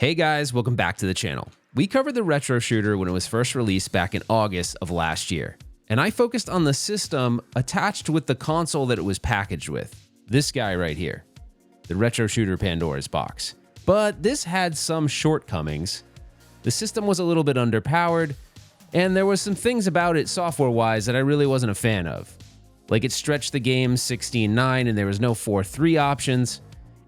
Hey guys, welcome back to the channel. We covered the RetroShooter when it was first released back in August of last year, and I focused on the system attached with the console that it was packaged with. This guy right here, the RetroShooter Pandora's box. But this had some shortcomings. The system was a little bit underpowered, and there was some things about it software-wise that I really wasn't a fan of. Like it stretched the game 16:9 and there was no 4:3 options,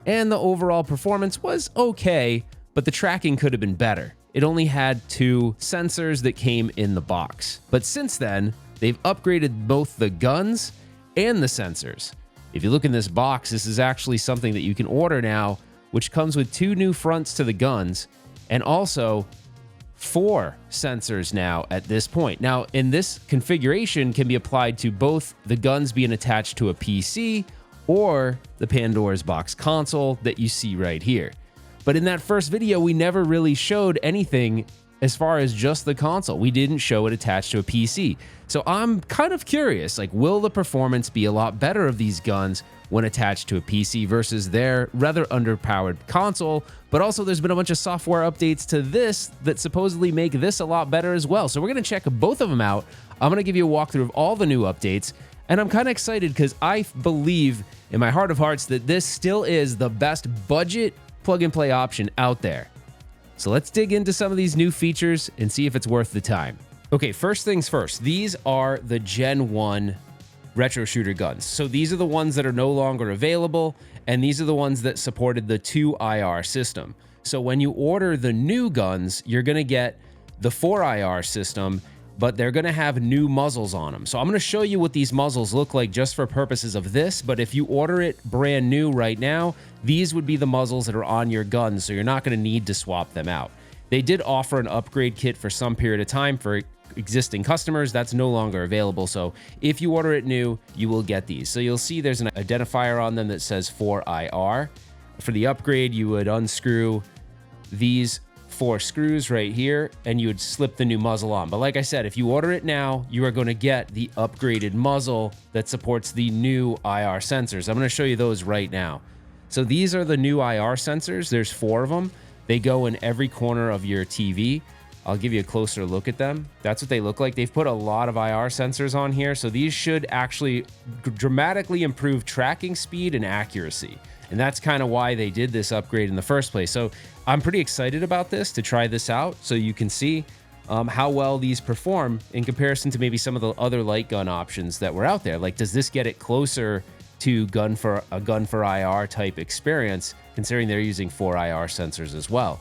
and the overall performance was okay, but the tracking could have been better. It only had 2 sensors that came in the box. But since then, they've upgraded both the guns and the sensors. If you look in this box, this is actually something that you can order now, which comes with 2 new fronts to the guns, and also 4 sensors now at this point. Now, in this configuration can be applied to both the guns being attached to a PC or the Pandora's box console that you see right here. But in that first video, we never really showed anything as far as just the console. We didn't show it attached to a PC. So I'm kind of curious, like, will the performance be a lot better of these guns when attached to a PC versus their rather underpowered console? But also there's been a bunch of software updates to this that supposedly make this a lot better as well. So we're gonna check both of them out. I'm gonna give you a walkthrough of all the new updates. And I'm kind of excited because I believe in my heart of hearts that this still is the best budget plug-and-play option out there. So let's dig into some of these new features and see if it's worth the time. Okay, first things first, these are the Gen 1 RetroShooter guns. So these are the ones that are no longer available, and these are the ones that supported the 2 IR system. So when you order the new guns, you're gonna get the 4 IR system, but they're gonna have new muzzles on them. So I'm gonna show you what these muzzles look like just for purposes of this, but if you order it brand new right now, these would be the muzzles that are on your guns, so you're not gonna need to swap them out. They did offer an upgrade kit for some period of time for existing customers. That's no longer available, so if you order it new, you will get these. So you'll see there's an identifier on them that says 4IR. For the upgrade, you would unscrew these 4 screws right here and you would slip the new muzzle on. But like I said, if you order it now, you are going to get the upgraded muzzle that supports the new IR sensors. I'm going to show you those right now. So these are the new IR sensors. There's 4 of them. They go in every corner of your TV. I'll give you a closer look at them. That's what they look like. They've put a lot of IR sensors on here, so these should actually dramatically improve tracking speed and accuracy. And that's kind of why they did this upgrade in the first place. So I'm pretty excited about this, to try this out so you can see how well these perform in comparison to maybe some of the other light gun options that were out there. Like, does this get it closer to a gun for IR type experience, considering they're using 4 IR sensors as well?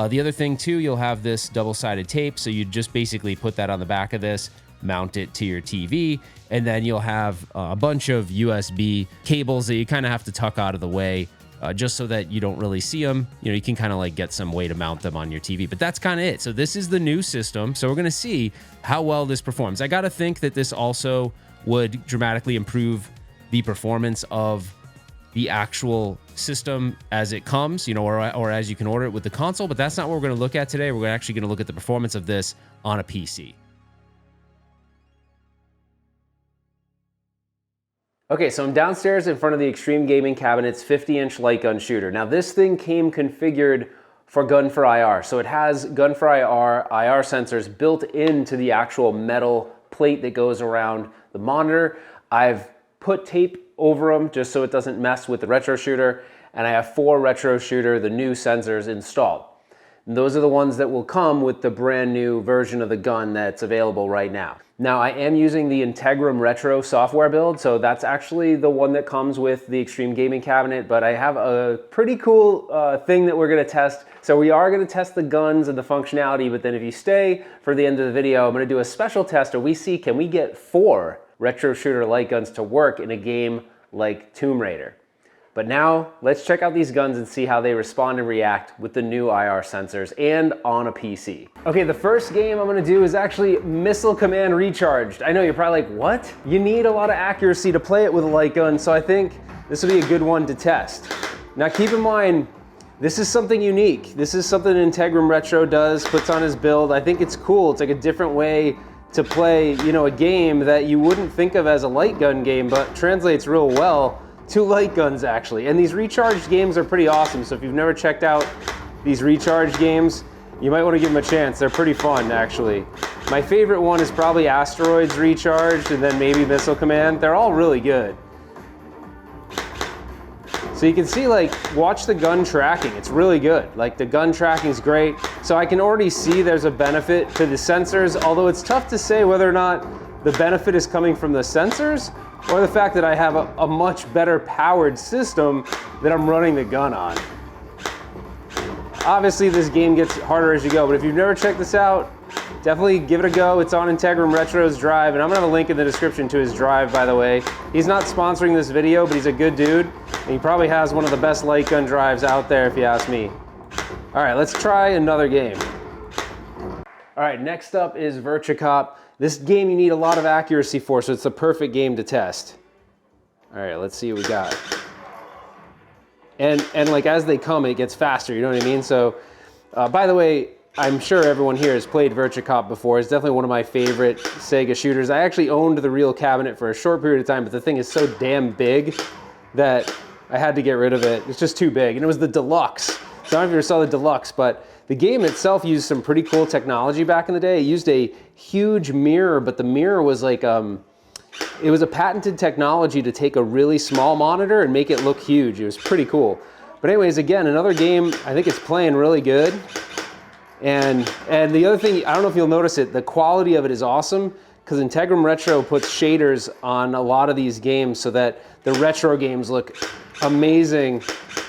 The other thing too, you'll have this double-sided tape, so you just basically put that on the back of this, mount it to your TV, and then you'll have a bunch of USB cables that you kind of have to tuck out of the way just so that you don't really see them. You know, you can kind of like get some way to mount them on your TV, but that's kind of it. So this is the new system. So we're going to see how well this performs. I got to think that this also would dramatically improve the performance of the actual system as it comes, you know, or as you can order it with the console, but that's not what we're going to look at today. We're actually going to look at the performance of this on a PC. Okay, so I'm downstairs in front of the Extreme Gaming Cabinet's 50-inch light gun shooter. Now this thing came configured for Gun for IR. So it has Gun for IR sensors built into the actual metal plate that goes around the monitor. I've put tape over them just so it doesn't mess with the RetroShooter, and I have 4 RetroShooter, the new sensors installed. And those are the ones that will come with the brand new version of the gun that's available right now. Now I am using the INTEGRUM Retro software build, so that's actually the one that comes with the Extreme Gaming Cabinet, but I have a pretty cool thing that we're gonna test. So we are gonna test the guns and the functionality, but then if you stay for the end of the video, I'm gonna do a special test where we see, can we get 4 RetroShooter light guns to work in a game like Tomb Raider. But now let's check out these guns and see how they respond and react with the new IR sensors and on a PC. Okay, the first game I'm gonna do is actually Missile Command Recharged. I know you're probably like, what? You need a lot of accuracy to play it with a light gun, so I think this will be a good one to test. Now keep in mind, this is something unique. This is something INTEGRUM Retro does, puts on his build. I think it's cool. It's like a different way to play, you know, a game that you wouldn't think of as a light gun game, but translates real well to light guns actually. And these recharged games are pretty awesome. So if you've never checked out these recharge games, you might want to give them a chance. They're pretty fun, actually. My favorite one is probably Asteroids Recharged, and then maybe Missile Command. They're all really good. So you can see, like, watch the gun tracking. It's really good. Like, the gun tracking is great. So I can already see there's a benefit to the sensors, although it's tough to say whether or not the benefit is coming from the sensors or the fact that I have a much better powered system that I'm running the gun on. Obviously, this game gets harder as you go, but if you've never checked this out, definitely give it a go. It's on INTEGRUM Retro's drive, and I'm gonna have a link in the description to his drive, by the way. He's not sponsoring this video, but he's a good dude, and he probably has one of the best light gun drives out there, if you ask me. All right, let's try another game. All right, next up is VirtuCop. This game you need a lot of accuracy for, so it's the perfect game to test. All right, let's see what we got. And like as they come, it gets faster, you know what I mean? So, by the way, I'm sure everyone here has played VirtuCop before. It's definitely one of my favorite Sega shooters. I actually owned the real cabinet for a short period of time, but the thing is so damn big that I had to get rid of it. It's just too big, and it was the deluxe. So I don't know if you ever saw the deluxe, but the game itself used some pretty cool technology back in the day. It used a huge mirror, but the mirror was like, it was a patented technology to take a really small monitor and make it look huge. It was pretty cool. But anyways, again, another game, I think it's playing really good. And the other thing, I don't know if you'll notice it, the quality of it is awesome because INTEGRUM Retro puts shaders on a lot of these games so that the retro games look amazing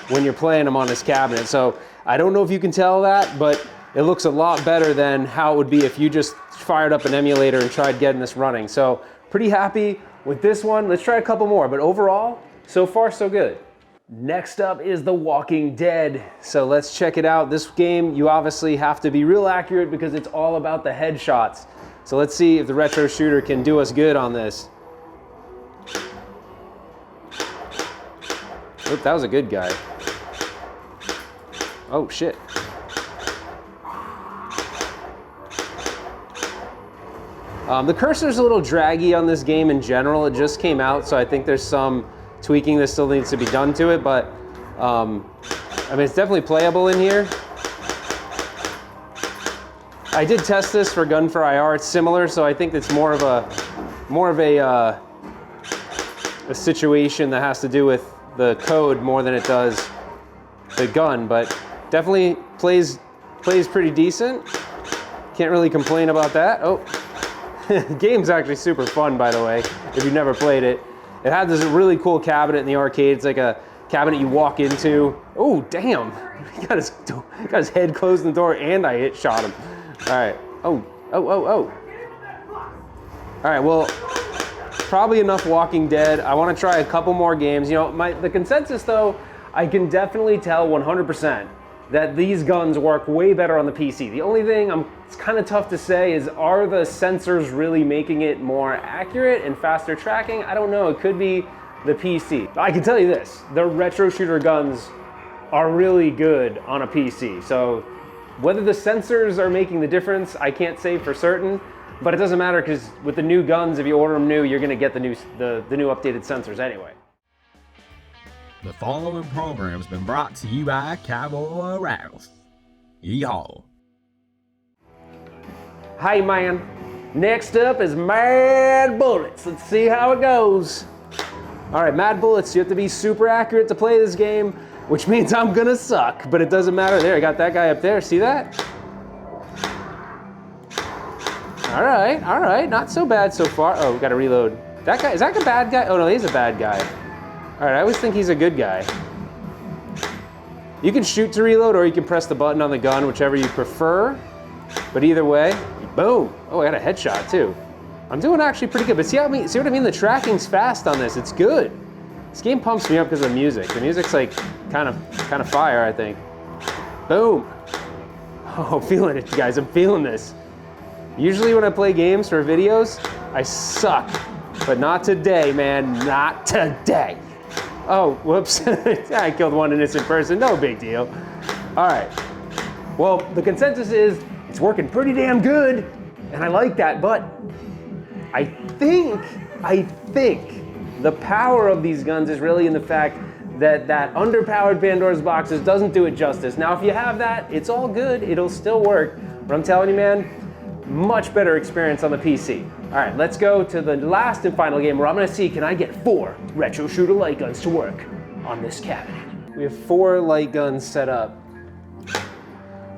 when you're playing them on this cabinet. So I don't know if you can tell that, but it looks a lot better than how it would be if you just fired up an emulator and tried getting this running. So pretty happy with this one. Let's try a couple more, but overall, so far so good. Next up is The Walking Dead. So let's check it out. This game, you obviously have to be real accurate because it's all about the headshots. So let's see if the RetroShooter can do us good on this. Oop, that was a good guy. Oh shit. The cursor's a little draggy on this game in general. It just came out, so I think there's some tweaking that still needs to be done to it, but I mean, it's definitely playable in here. I did test this for Gun for IR. It's similar, so I think it's more of a situation that has to do with the code more than it does the gun, but definitely plays pretty decent. Can't really complain about that. Oh, game's actually super fun, by the way, if you've never played it. It had this really cool cabinet in the arcade. It's like a cabinet you walk into. Oh, damn. He got his head closed in the door and I shot him. All right. Oh. All right, well, probably enough Walking Dead. I want to try a couple more games. You know, the consensus, though, I can definitely tell 100% that these guns work way better on the PC. The only thing it's kind of tough to say is, are the sensors really making it more accurate and faster tracking? I don't know, it could be the PC. I can tell you this, the RetroShooter guns are really good on a PC. So whether the sensors are making the difference, I can't say for certain, but it doesn't matter because with the new guns, if you order them new, you're gonna get the new updated sensors anyway. The following program has been brought to you by Cowboy Rattles. Yeehaw. Hey man, next up is Mad Bullets. Let's see how it goes. All right, Mad Bullets, you have to be super accurate to play this game, which means I'm gonna suck, but it doesn't matter. There, I got that guy up there, see that? All right, not so bad so far. Oh, we gotta reload. That guy, is that a bad guy? Oh no, he's a bad guy. All right, I always think he's a good guy. You can shoot to reload or you can press the button on the gun, whichever you prefer. But either way, boom. Oh, I got a headshot too. I'm doing actually pretty good, but see what I mean? The tracking's fast on this, it's good. This game pumps me up because of the music. The music's like kind of fire, I think. Boom. Oh, I'm feeling it, guys, I'm feeling this. Usually when I play games for videos, I suck, but not today, man, not today. Oh, whoops, I killed one innocent person, no big deal. All right, well, the consensus is it's working pretty damn good, and I like that, but I think the power of these guns is really in the fact that underpowered Pandora's boxes doesn't do it justice. Now, if you have that, it's all good. It'll still work. But I'm telling you, man, much better experience on the PC. All right, let's go to the last and final game where I'm gonna see, can I get 4 RetroShooter light guns to work on this cabinet? We have 4 light guns set up.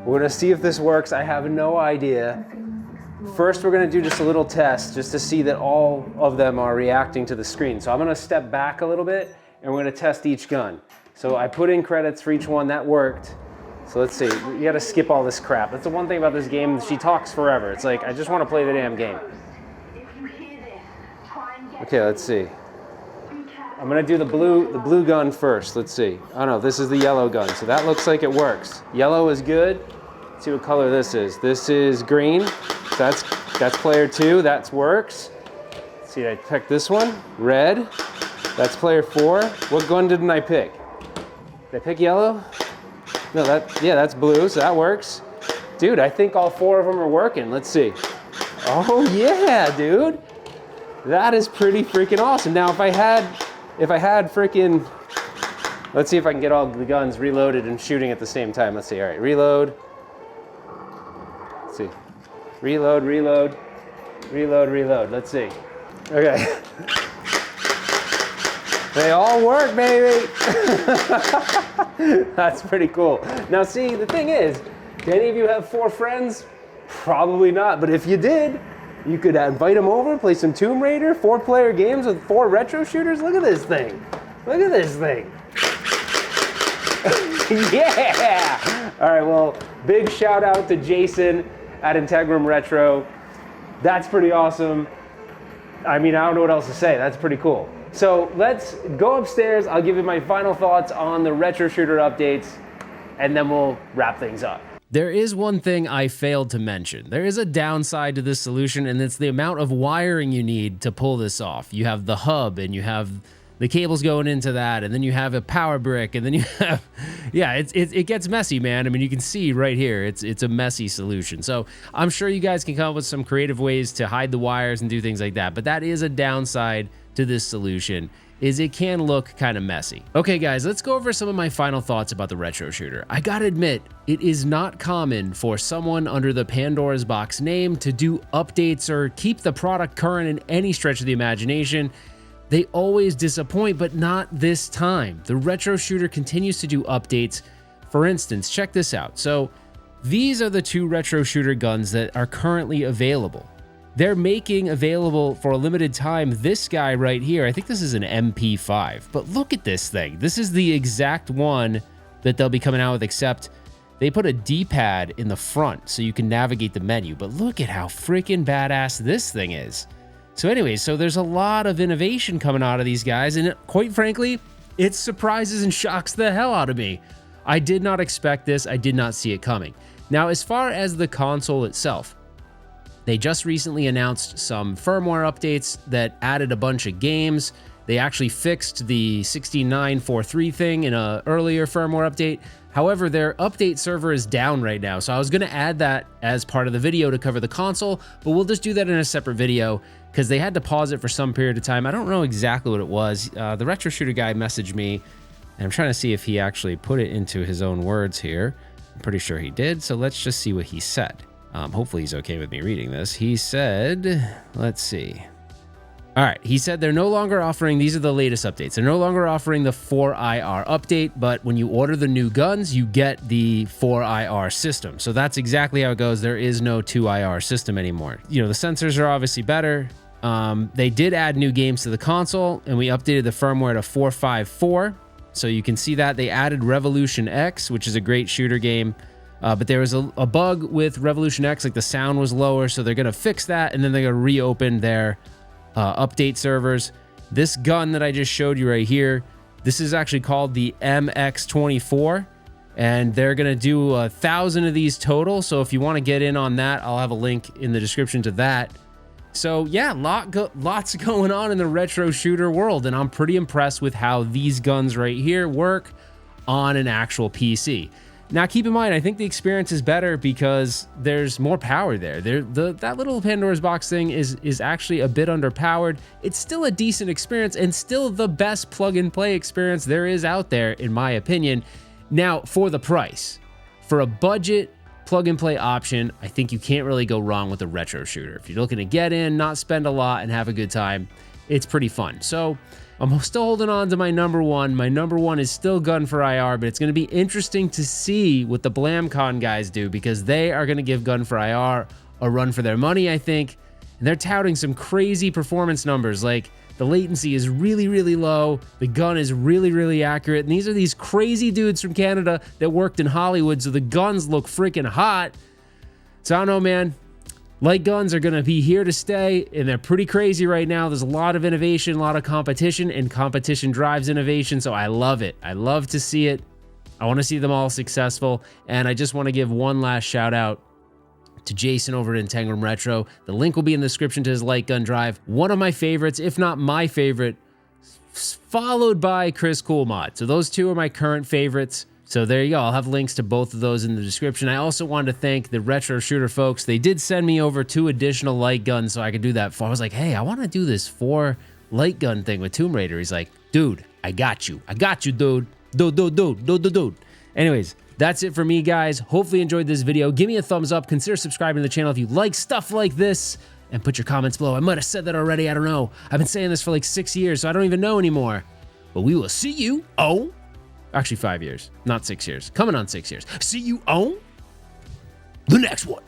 We're gonna see if this works. I have no idea. First, we're gonna do just a little test just to see that all of them are reacting to the screen. So I'm gonna step back a little bit and we're gonna test each gun. So I put in credits for each one, that worked. So let's see, you gotta skip all this crap. That's the one thing about this game, she talks forever. It's like, I just wanna play the damn game. Okay, let's see. I'm gonna do the blue gun first, let's see. Oh no, this is the yellow gun, so that looks like it works. Yellow is good. Let's see what color this is. This is green, so that's player 2, that works. Let's see, I picked this one, red. That's player 4. What gun didn't I pick? Did I pick yellow? No, that's blue, so that works. Dude, I think all 4 of them are working. Let's see. Oh yeah, dude. That is pretty freaking awesome. Now, if I had freaking, let's see if I can get all the guns reloaded and shooting at the same time. Let's see, all right, reload. Let's see. Reload, reload, reload, reload. Let's see. Okay. They all work, baby. That's pretty cool. Now see, the thing is, do any of you have 4 friends? Probably not, but if you did, you could invite them over, play some Tomb Raider, 4-player games with 4 retro shooters. Look at this thing. Look at this thing. Yeah! All right, well, big shout out to Jason at INTEGRUM Retro. That's pretty awesome. I mean, I don't know what else to say. That's pretty cool. So let's go upstairs. I'll give you my final thoughts on the RetroShooter updates, and then we'll wrap things up. There is one thing I failed to mention. There is a downside to this solution, and it's the amount of wiring you need to pull this off. You have the hub, and you have the cables going into that, and then you have a power brick, and then you have, yeah, it gets messy, man. I mean, you can see right here, it's a messy solution. So I'm sure you guys can come up with some creative ways to hide the wires and do things like that, but that is a downside to this solution, is it can look kind of messy. Okay guys, let's go over some of my final thoughts about the RetroShooter. I gotta admit, it is not common for someone under the Pandora's box name to do updates or keep the product current in any stretch of the imagination. They always disappoint, but not this time. The RetroShooter continues to do updates. For instance, check this out. So these are the 2 RetroShooter guns that are currently available. They're making available for a limited time this guy right here. I think this is an MP5, but look at this thing. This is the exact one that they'll be coming out with, except they put a D-pad in the front so you can navigate the menu. But look at how freaking badass this thing is. So anyways, so there's a lot of innovation coming out of these guys, and quite frankly, it surprises and shocks the hell out of me. I did not expect this. I did not see it coming. Now, as far as the console itself, they just recently announced some firmware updates that added a bunch of games. They actually fixed the 6943 thing in an earlier firmware update. However, their update server is down right now, so I was gonna add that as part of the video to cover the console, but we'll just do that in a separate video because they had to pause it for some period of time. I don't know exactly what it was. The RetroShooter guy messaged me, and I'm trying to see if he actually put it into his own words here. I'm pretty sure he did, so let's just see what he said. Hopefully he's okay with me reading this. He said, let's see. All right, he said they're no longer offering, these are the latest updates. They're no longer offering the 4IR update, but when you order the new guns, you get the 4IR system. So that's exactly how it goes. There is no 2IR system anymore. You know, the sensors are obviously better. They did add new games to the console, and we updated the firmware to 454. So you can see that they added Revolution X, which is a great shooter game. But there was a bug with Revolution X, like the sound was lower, so they're gonna fix that, and then they're gonna reopen their update servers. This gun that I just showed you right here, this is actually called the MX24, and they're gonna do 1,000 of these total. So if you want to get in on that, I'll have a link in the description to that. So yeah, lots going on in the RetroShooter world, and I'm pretty impressed with how these guns right here work on an actual PC. Now, keep in mind, I think the experience is better because there's more power there. That little Pandora's box thing is actually a bit underpowered. It's still a decent experience and still the best plug-and-play experience there is out there, in my opinion. Now, for the price, for a budget plug-and-play option, I think you can't really go wrong with a RetroShooter. If you're looking to get in, not spend a lot, and have a good time, it's pretty fun. So I'm still holding on to my number one. My number one is still Gun for IR, but it's going to be interesting to see what the BlamCon guys do because they are going to give Gun for IR a run for their money, I think. And they're touting some crazy performance numbers, like the latency is really, really low. The gun is really, really accurate. And these are these crazy dudes from Canada that worked in Hollywood, so the guns look freaking hot. So I don't know, man. Light guns are going to be here to stay, and they're pretty crazy right now. There's a lot of innovation, a lot of competition, and competition drives innovation, so I love it. I love to see it. I want to see them all successful, and I just want to give one last shout out to Jason over at INTEGRUM Retro. The link will be in the description to his light gun drive. One of my favorites, if not my favorite, followed by Chris Coolmod. So those two are my current favorites. So there you go. I'll have links to both of those in the description. I also wanted to thank the RetroShooter folks. They did send me over 2 additional light guns so I could do that. I was like, hey, I want to do this 4 light gun thing with Tomb Raider. He's like, dude, I got you. I got you, dude. Dude. Anyways, that's it for me, guys. Hopefully you enjoyed this video. Give me a thumbs up. Consider subscribing to the channel if you like stuff like this. And put your comments below. I might have said that already. I don't know. I've been saying this for like 6 years, so I don't even know anymore. But we will see you. Actually 5 years, not 6 years. Coming on 6 years. See you on the next one.